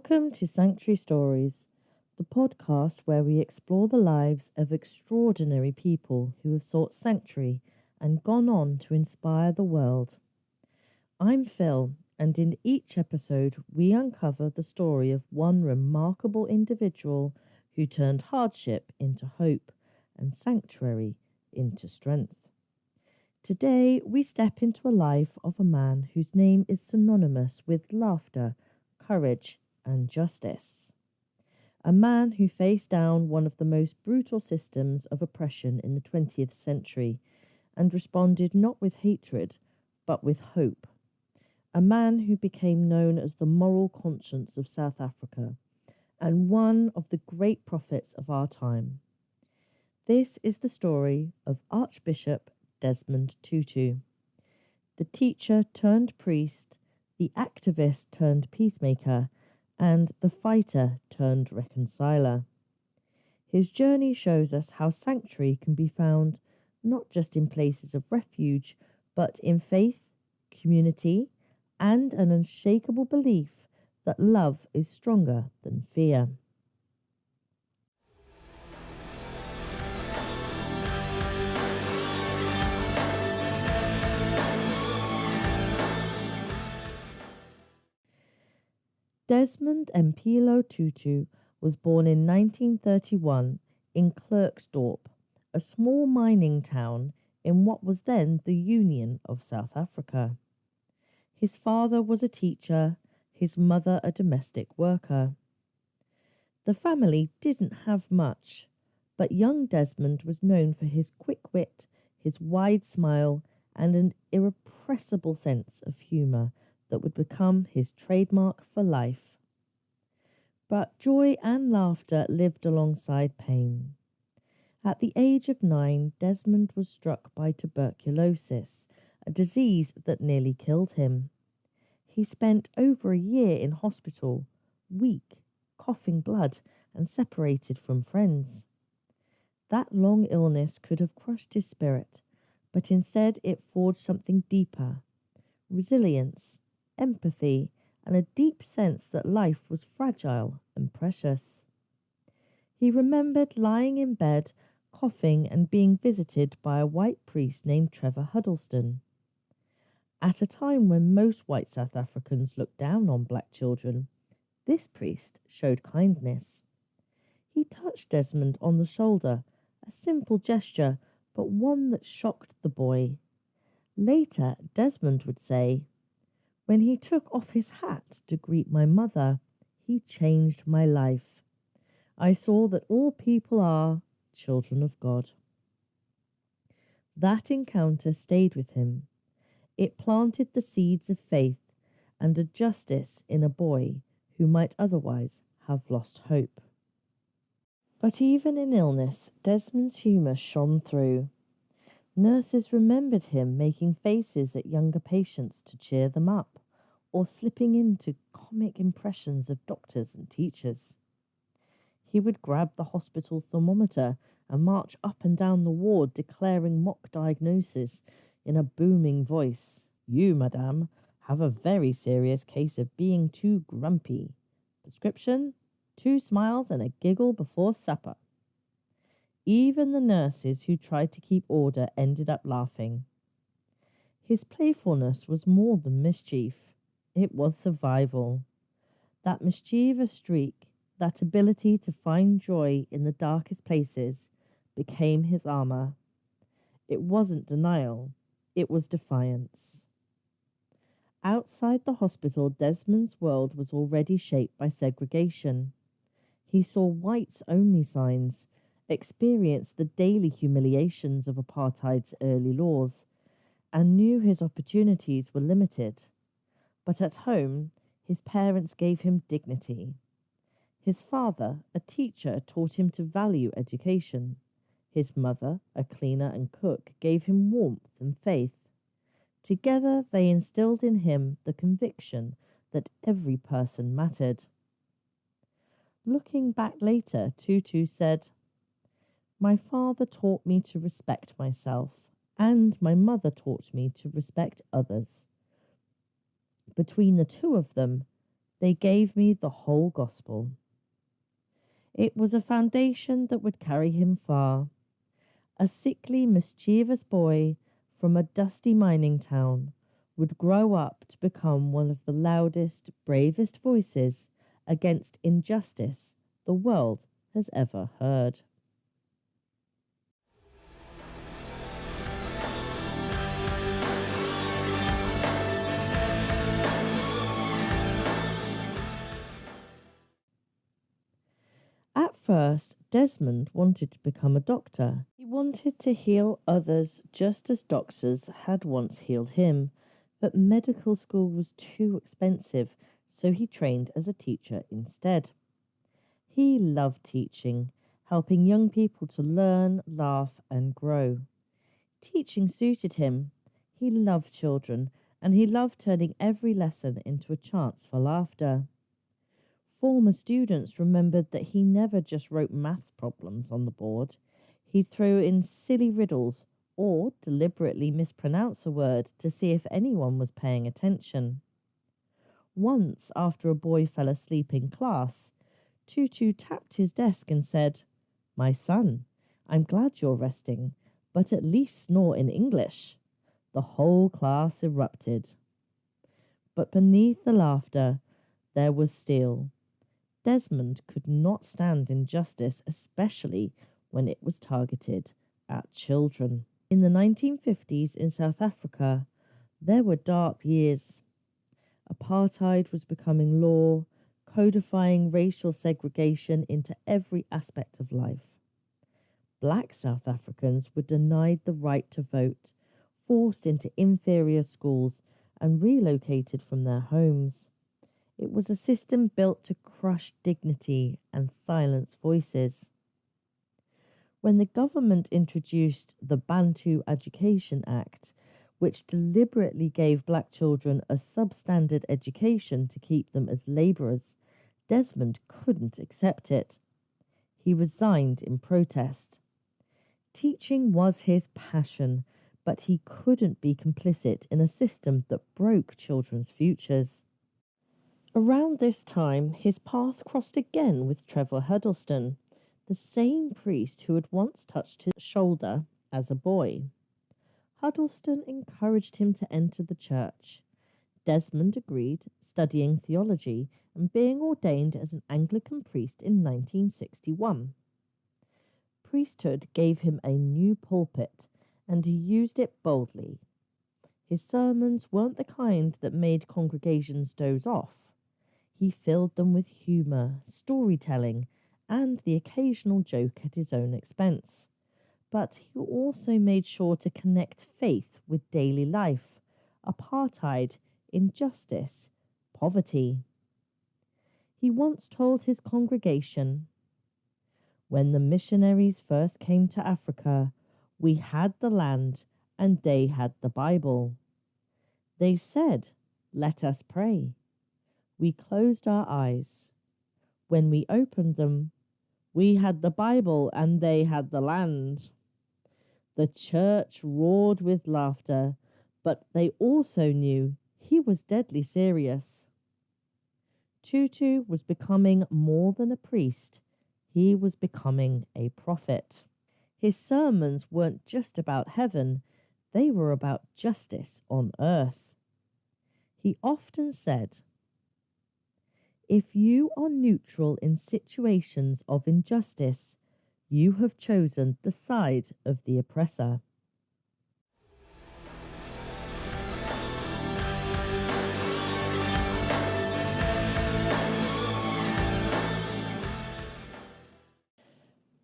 Welcome to Sanctuary Stories, the podcast where we explore the lives of extraordinary people who have sought sanctuary and gone on to inspire the world. I'm Phil, and in each episode, we uncover the story of one remarkable individual who turned hardship into hope and sanctuary into strength. Today, we step into a life of a man whose name is synonymous with laughter, courage, and justice. A man who faced down one of the most brutal systems of oppression in the 20th century and responded not with hatred, but with hope. A man who became known as the moral conscience of South Africa and one of the great prophets of our time. This is the story of Archbishop Desmond Tutu, the teacher turned priest, the activist turned peacemaker, and the fighter turned reconciler. His journey shows us how sanctuary can be found not just in places of refuge, but in faith, community, and an unshakable belief that love is stronger than fear. Desmond Mpilo Tutu was born in 1931 in Klerksdorp, a small mining town in what was then the Union of South Africa. His father was a teacher, his mother a domestic worker. The family didn't have much, but young Desmond was known for his quick wit, his wide smile, and an irrepressible sense of humour that would become his trademark for life. But joy and laughter lived alongside pain. At the age of 9, Desmond was struck by tuberculosis, a disease that nearly killed him. He spent over a year in hospital, weak, coughing blood, and separated from friends. That long illness could have crushed his spirit, but instead it forged something deeper: resilience, empathy, and a deep sense that life was fragile and precious. He remembered lying in bed, coughing, and being visited by a white priest named Trevor Huddleston. At a time when most white South Africans looked down on black children, this priest showed kindness. He touched Desmond on the shoulder, a simple gesture, but one that shocked the boy. Later, Desmond would say, "When he took off his hat to greet my mother, he changed my life. I saw that all people are children of God." That encounter stayed with him. It planted the seeds of faith and a justice in a boy who might otherwise have lost hope. But even in illness, Desmond's humour shone through. Nurses remembered him making faces at younger patients to cheer them up, or slipping into comic impressions of doctors and teachers. He would grab the hospital thermometer and march up and down the ward declaring mock diagnoses in a booming voice. "You, madame, have a very serious case of being too grumpy. Prescription, 2 smiles and a giggle before supper." Even the nurses who tried to keep order ended up laughing. His playfulness was more than mischief. It was survival. That mischievous streak, that ability to find joy in the darkest places, became his armour. It wasn't denial, it was defiance. Outside the hospital, Desmond's world was already shaped by segregation. He saw whites-only signs, experienced the daily humiliations of apartheid's early laws, and knew his opportunities were limited. But at home, his parents gave him dignity. His father, a teacher, taught him to value education. His mother, a cleaner and cook, gave him warmth and faith. Together they instilled in him the conviction that every person mattered. Looking back later, Tutu said, "My father taught me to respect myself, and my mother taught me to respect others. Between the two of them, They gave me the whole gospel. It was a foundation that would carry him far. A sickly, mischievous boy from a dusty mining town would grow up to become one of the loudest, bravest voices against injustice the world has ever heard. At first, Desmond wanted to become a doctor. He wanted to heal others just as doctors had once healed him, but medical school was too expensive, so he trained as a teacher instead. He loved teaching, helping young people to learn, laugh, and grow. Teaching suited him. He loved children, and he loved turning every lesson into a chance for laughter. Former students remembered that he never just wrote maths problems on the board. He'd throw in silly riddles or deliberately mispronounce a word to see if anyone was paying attention. Once, after a boy fell asleep in class, Tutu tapped his desk and said, "My son, I'm glad you're resting, but at least snore in English." The whole class erupted. But beneath the laughter, there was steel. Desmond could not stand injustice, especially when it was targeted at children. In the 1950s in South Africa, there were dark years. Apartheid was becoming law, codifying racial segregation into every aspect of life. Black South Africans were denied the right to vote, forced into inferior schools, and relocated from their homes. It was a system built to crush dignity and silence voices. When the government introduced the Bantu Education Act, which deliberately gave black children a substandard education to keep them as labourers, Desmond couldn't accept it. He resigned in protest. Teaching was his passion, but he couldn't be complicit in a system that broke children's futures. Around this time, his path crossed again with Trevor Huddleston, the same priest who had once touched his shoulder as a boy. Huddleston encouraged him to enter the church. Desmond agreed, studying theology and being ordained as an Anglican priest in 1961. Priesthood gave him a new pulpit, and he used it boldly. His sermons weren't the kind that made congregations doze off. He filled them with humour, storytelling, and the occasional joke at his own expense. But he also made sure to connect faith with daily life, apartheid, injustice, poverty. He once told his congregation, "When the missionaries first came to Africa, we had the land and they had the Bible. They said, 'Let us pray.' We closed our eyes. When we opened them, we had the Bible and they had the land." The church roared with laughter, but they also knew he was deadly serious. Tutu was becoming more than a priest. He was becoming a prophet. His sermons weren't just about heaven, they were about justice on earth. He often said, "If you are neutral in situations of injustice, you have chosen the side of the oppressor."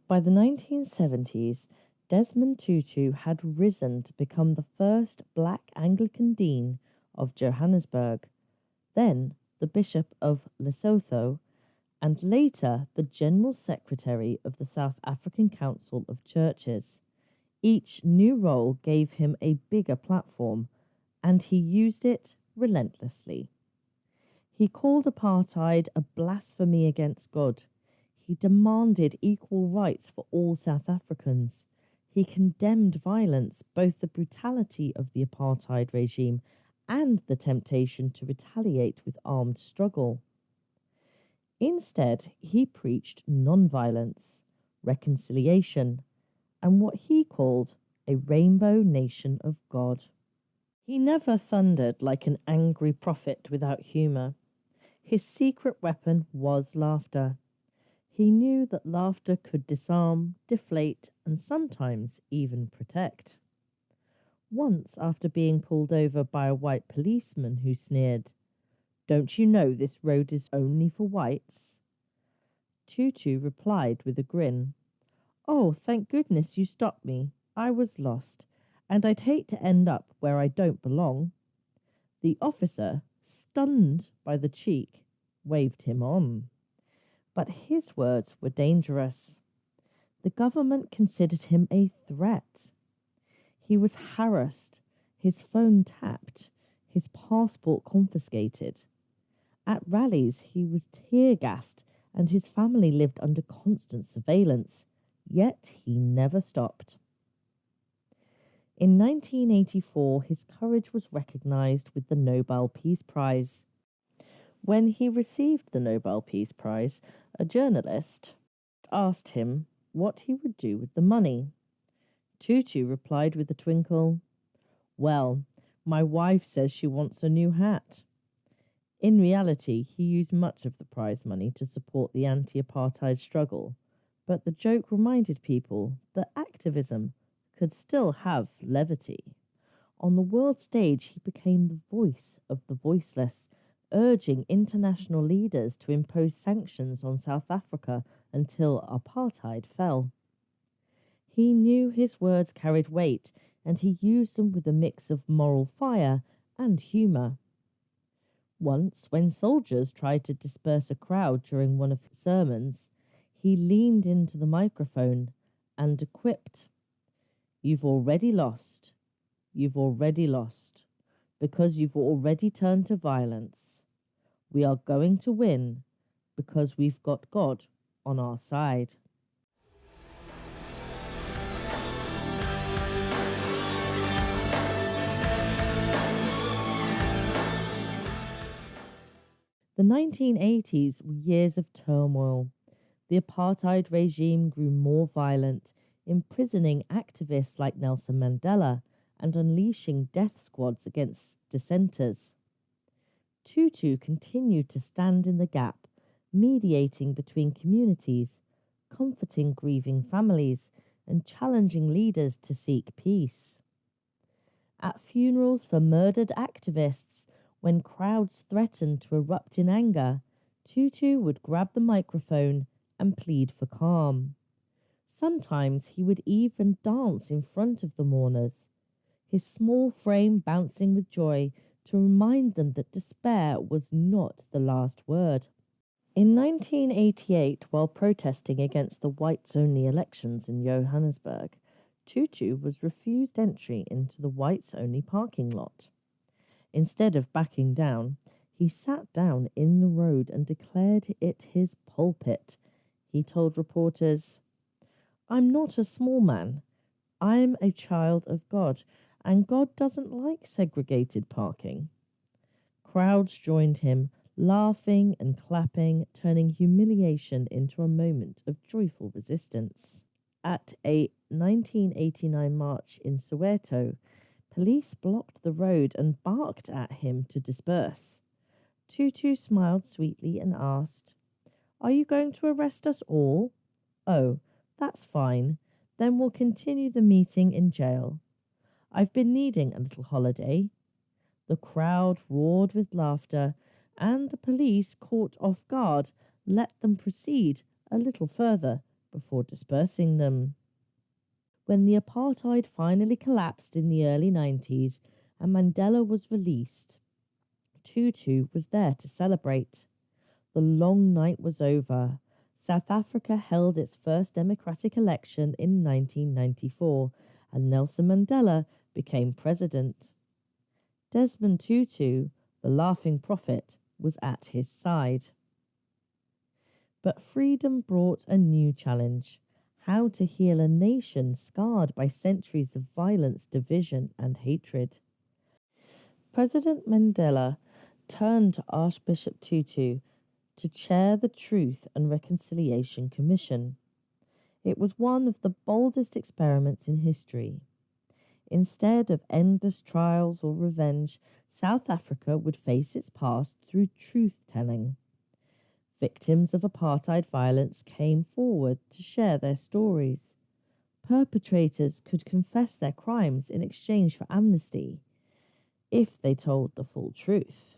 By the 1970s, Desmond Tutu had risen to become the first black Anglican dean of Johannesburg, then the Bishop of Lesotho, and later the General Secretary of the South African Council of Churches. Each new role gave him a bigger platform, and he used it relentlessly. He called apartheid a blasphemy against God. He demanded equal rights for all South Africans. He condemned violence, both the brutality of the apartheid regime and the temptation to retaliate with armed struggle. Instead, he preached nonviolence, reconciliation, and what he called a rainbow nation of God. He never thundered like an angry prophet without humour. His secret weapon was laughter. He knew that laughter could disarm, deflate, and sometimes even protect. Once, after being pulled over by a white policeman who sneered, "Don't you know this road is only for whites?" Tutu replied with a grin, "Oh, thank goodness you stopped me. I was lost, and I'd hate to end up where I don't belong." The officer, stunned by the cheek, waved him on. But his words were dangerous. The government considered him a threat. He was harassed, his phone tapped, his passport confiscated. At rallies, he was tear gassed, and his family lived under constant surveillance. Yet he never stopped. In 1984, his courage was recognized with the Nobel Peace Prize. When he received the Nobel Peace Prize, a journalist asked him what he would do with the money. Tutu replied with a twinkle, "Well, my wife says she wants a new hat." In reality, he used much of the prize money to support the anti-apartheid struggle, but the joke reminded people that activism could still have levity. On the world stage, he became the voice of the voiceless, urging international leaders to impose sanctions on South Africa until apartheid fell. He knew his words carried weight, and he used them with a mix of moral fire and humour. Once, when soldiers tried to disperse a crowd during one of his sermons, he leaned into the microphone and quipped, "You've already lost. You've already lost, because you've already turned to violence. We are going to win, because we've got God on our side." The 1980s were years of turmoil. The apartheid regime grew more violent, imprisoning activists like Nelson Mandela and unleashing death squads against dissenters. Tutu continued to stand in the gap, mediating between communities, comforting grieving families, and challenging leaders to seek peace. At funerals for murdered activists, when crowds threatened to erupt in anger, Tutu would grab the microphone and plead for calm. Sometimes he would even dance in front of the mourners, his small frame bouncing with joy to remind them that despair was not the last word. In 1988, while protesting against the whites-only elections in Johannesburg, Tutu was refused entry into the whites-only parking lot. Instead of backing down, he sat down in the road and declared it his pulpit. He told reporters, "I'm not a small man. I'm a child of God, and God doesn't like segregated parking." Crowds joined him, laughing and clapping, turning humiliation into a moment of joyful resistance. At a 1989 march in Soweto, police blocked the road and barked at him to disperse. Tutu smiled sweetly and asked, "Are you going to arrest us all?" "Oh, that's fine. Then we'll continue the meeting in jail. I've been needing a little holiday." The crowd roared with laughter, and the police, caught off guard, let them proceed a little further before dispersing them. When the apartheid finally collapsed in the early 90s and Mandela was released, Tutu was there to celebrate. The long night was over. South Africa held its first democratic election in 1994, and Nelson Mandela became president. Desmond Tutu, the laughing prophet, was at his side. But freedom brought a new challenge: how to heal a nation scarred by centuries of violence, division, and hatred. President Mandela turned to Archbishop Tutu to chair the Truth and Reconciliation Commission. It was one of the boldest experiments in history. Instead of endless trials or revenge, South Africa would face its past through truth-telling. Victims of apartheid violence came forward to share their stories. Perpetrators could confess their crimes in exchange for amnesty, if they told the full truth.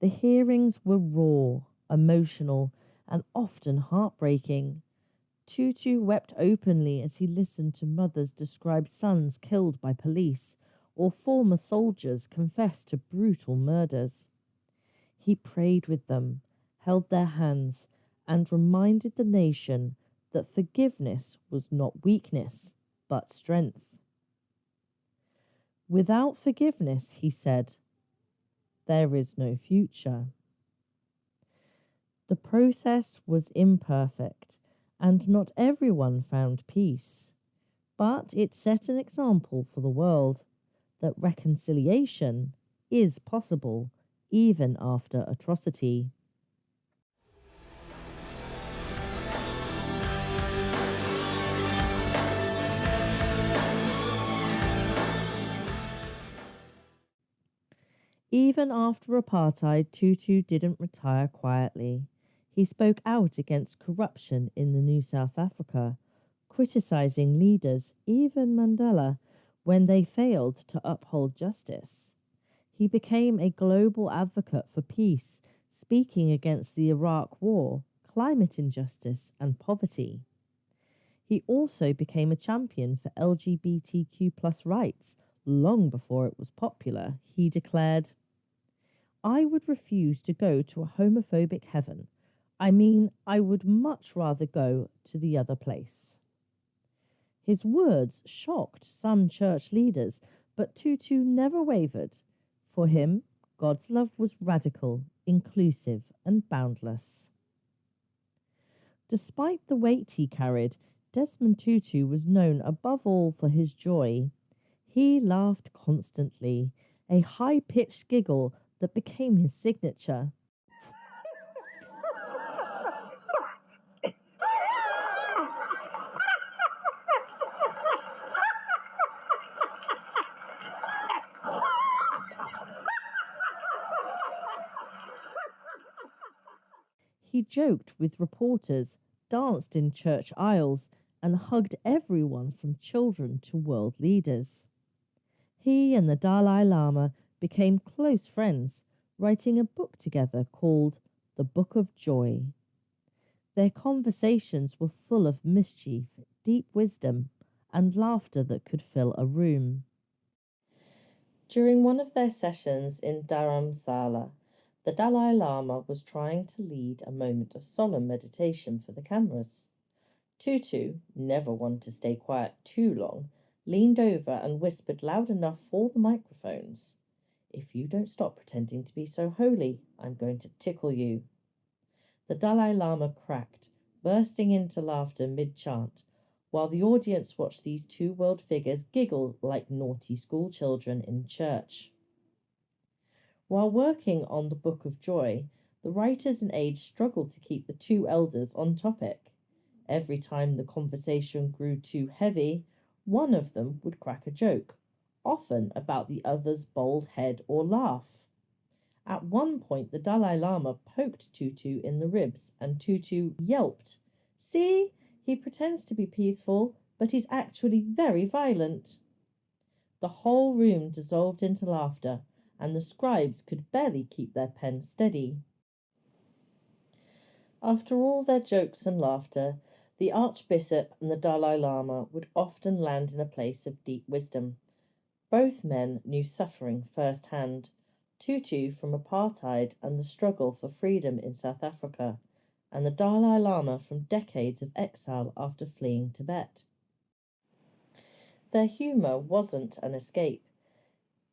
The hearings were raw, emotional, and often heartbreaking. Tutu wept openly as he listened to mothers describe sons killed by police or former soldiers confess to brutal murders. He prayed with them, held their hands, and reminded the nation that forgiveness was not weakness, but strength. Without forgiveness, he said, there is no future. The process was imperfect, and not everyone found peace. But it set an example for the world that reconciliation is possible even after atrocity. Even after apartheid, Tutu didn't retire quietly. He spoke out against corruption in the new South Africa, criticizing leaders, even Mandela, when they failed to uphold justice. He became a global advocate for peace, speaking against the Iraq War, climate injustice, and poverty. He also became a champion for LGBTQ+ rights. Long before it was popular, he declared, I would refuse to go to a homophobic heaven. I would much rather go to the other place. His words shocked some church leaders, but Tutu never wavered. For him, God's love was radical, inclusive, and boundless. Despite the weight he carried, Desmond Tutu was known above all for his joy. He laughed constantly, a high-pitched giggle that became his signature. He joked with reporters, danced in church aisles, and hugged everyone from children to world leaders. He and the Dalai Lama became close friends, writing a book together called The Book of Joy. Their conversations were full of mischief, deep wisdom, and laughter that could fill a room. During one of their sessions in Dharamsala, the Dalai Lama was trying to lead a moment of solemn meditation for the cameras. Tutu, never one to stay quiet too long, leaned over and whispered loud enough for the microphones. If you don't stop pretending to be so holy, I'm going to tickle you. The Dalai Lama cracked, bursting into laughter mid-chant, while the audience watched these two world figures giggle like naughty school children in church. While working on the Book of Joy, the writers and aides struggled to keep the two elders on topic. Every time the conversation grew too heavy, one of them would crack a joke, often about the other's bald head or laugh. At one point, the Dalai Lama poked Tutu in the ribs, and Tutu yelped, See, he pretends to be peaceful, but he's actually very violent. The whole room dissolved into laughter, and the scribes could barely keep their pens steady. After all their jokes and laughter, the Archbishop and the Dalai Lama would often land in a place of deep wisdom. Both men knew suffering firsthand, Tutu from apartheid and the struggle for freedom in South Africa, and the Dalai Lama from decades of exile after fleeing Tibet. Their humour wasn't an escape.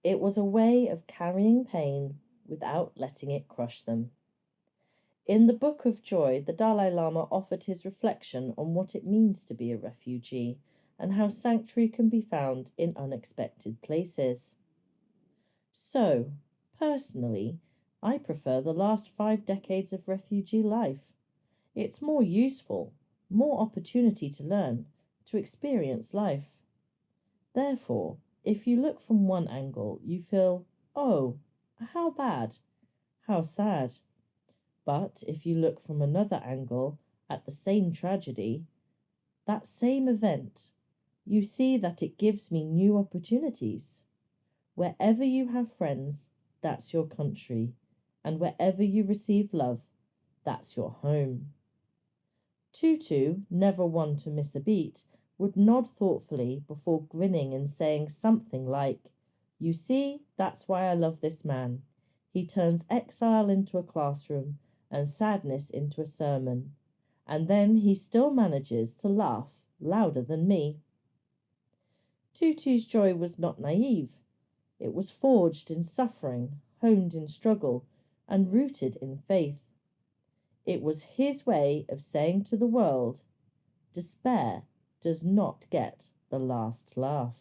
It was a way of carrying pain without letting it crush them. In the Book of Joy, the Dalai Lama offered his reflection on what it means to be a refugee and how sanctuary can be found in unexpected places. So, personally, I prefer the last 5 decades of refugee life. It's more useful, more opportunity to learn, to experience life. Therefore, if you look from one angle, you feel, oh, how bad, how sad. But if you look from another angle at the same tragedy, that same event, you see that it gives me new opportunities. Wherever you have friends, that's your country, and wherever you receive love, that's your home. Tutu, never one to miss a beat, would nod thoughtfully before grinning and saying something like, "You see, that's why I love this man. He turns exile into a classroom and sadness into a sermon. And then he still manages to laugh louder than me." Tutu's joy was not naive. It was forged in suffering, honed in struggle, and rooted in faith. It was his way of saying to the world, despair does not get the last laugh.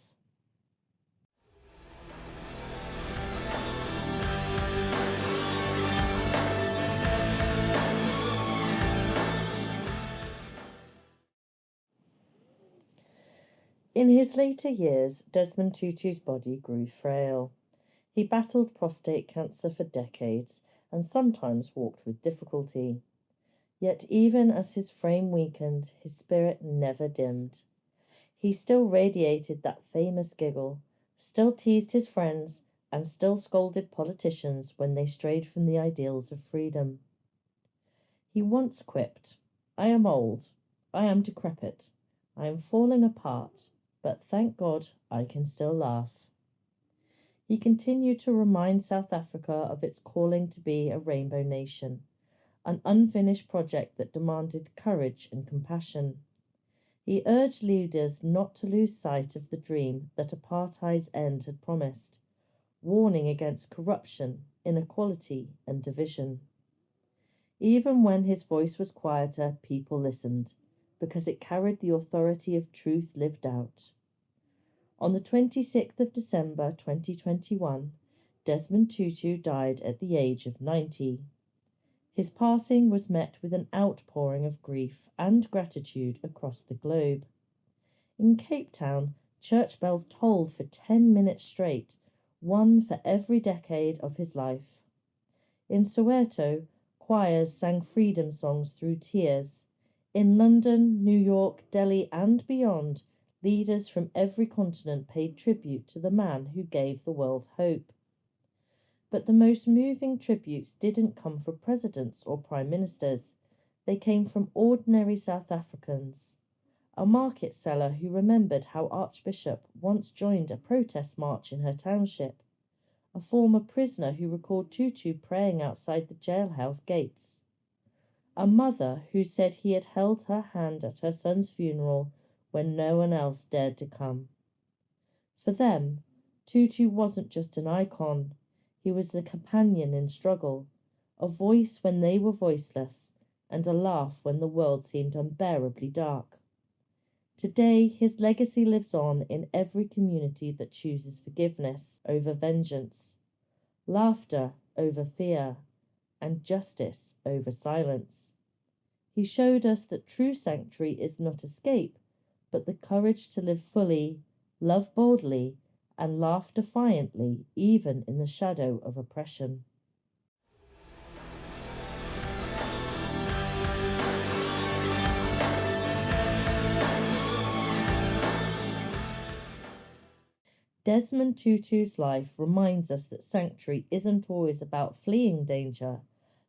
In his later years, Desmond Tutu's body grew frail. He battled prostate cancer for decades and sometimes walked with difficulty. Yet even as his frame weakened, his spirit never dimmed. He still radiated that famous giggle, still teased his friends, and still scolded politicians when they strayed from the ideals of freedom. He once quipped, "I am old, I am decrepit, I am falling apart, but thank God I can still laugh." He continued to remind South Africa of its calling to be a rainbow nation, an unfinished project that demanded courage and compassion. He urged leaders not to lose sight of the dream that apartheid's end had promised, warning against corruption, inequality, and division. Even when his voice was quieter, people listened, because it carried the authority of truth lived out. On the 26th of December 2021, Desmond Tutu died at the age of 90. His passing was met with an outpouring of grief and gratitude across the globe. In Cape Town, church bells tolled for 10 minutes straight, one for every decade of his life. In Soweto, choirs sang freedom songs through tears. In London, New York, Delhi, and beyond, leaders from every continent paid tribute to the man who gave the world hope. But the most moving tributes didn't come from presidents or prime ministers. They came from ordinary South Africans. A market seller who remembered how Archbishop once joined a protest march in her township. A former prisoner who recalled Tutu praying outside the jailhouse gates. A mother who said he had held her hand at her son's funeral when no one else dared to come. For them, Tutu wasn't just an icon. He was a companion in struggle, a voice when they were voiceless, and a laugh when the world seemed unbearably dark. Today, his legacy lives on in every community that chooses forgiveness over vengeance, laughter over fear, and justice over silence. He showed us that true sanctuary is not escape, but the courage to live fully, love boldly, and laugh defiantly, even in the shadow of oppression. Desmond Tutu's life reminds us that sanctuary isn't always about fleeing danger.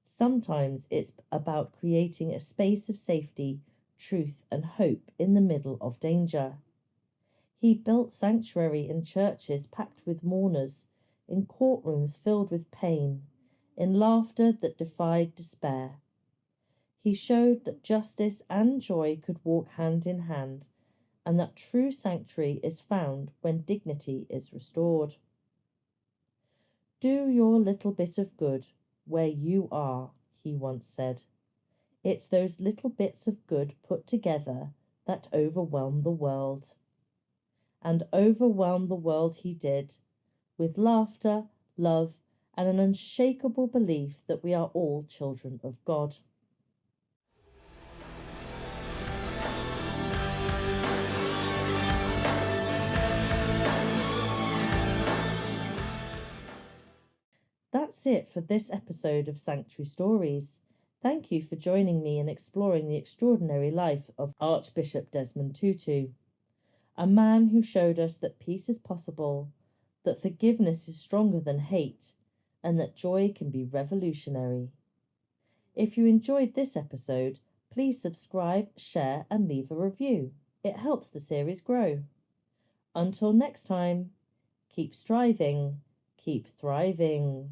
Sometimes it's about creating a space of safety, truth, and hope in the middle of danger. He built sanctuary in churches packed with mourners, in courtrooms filled with pain, in laughter that defied despair. He showed that justice and joy could walk hand in hand, and that true sanctuary is found when dignity is restored. "Do your little bit of good where you are," he once said. "It's those little bits of good put together that overwhelm the world." And overwhelm the world he did, with laughter, love, and an unshakable belief that we are all children of God. That's it for this episode of Sanctuary Stories. Thank you for joining me in exploring the extraordinary life of Archbishop Desmond Tutu, a man who showed us that peace is possible, that forgiveness is stronger than hate, and that joy can be revolutionary. If you enjoyed this episode, please subscribe, share, and leave a review. It helps the series grow. Until next time, keep striving, keep thriving.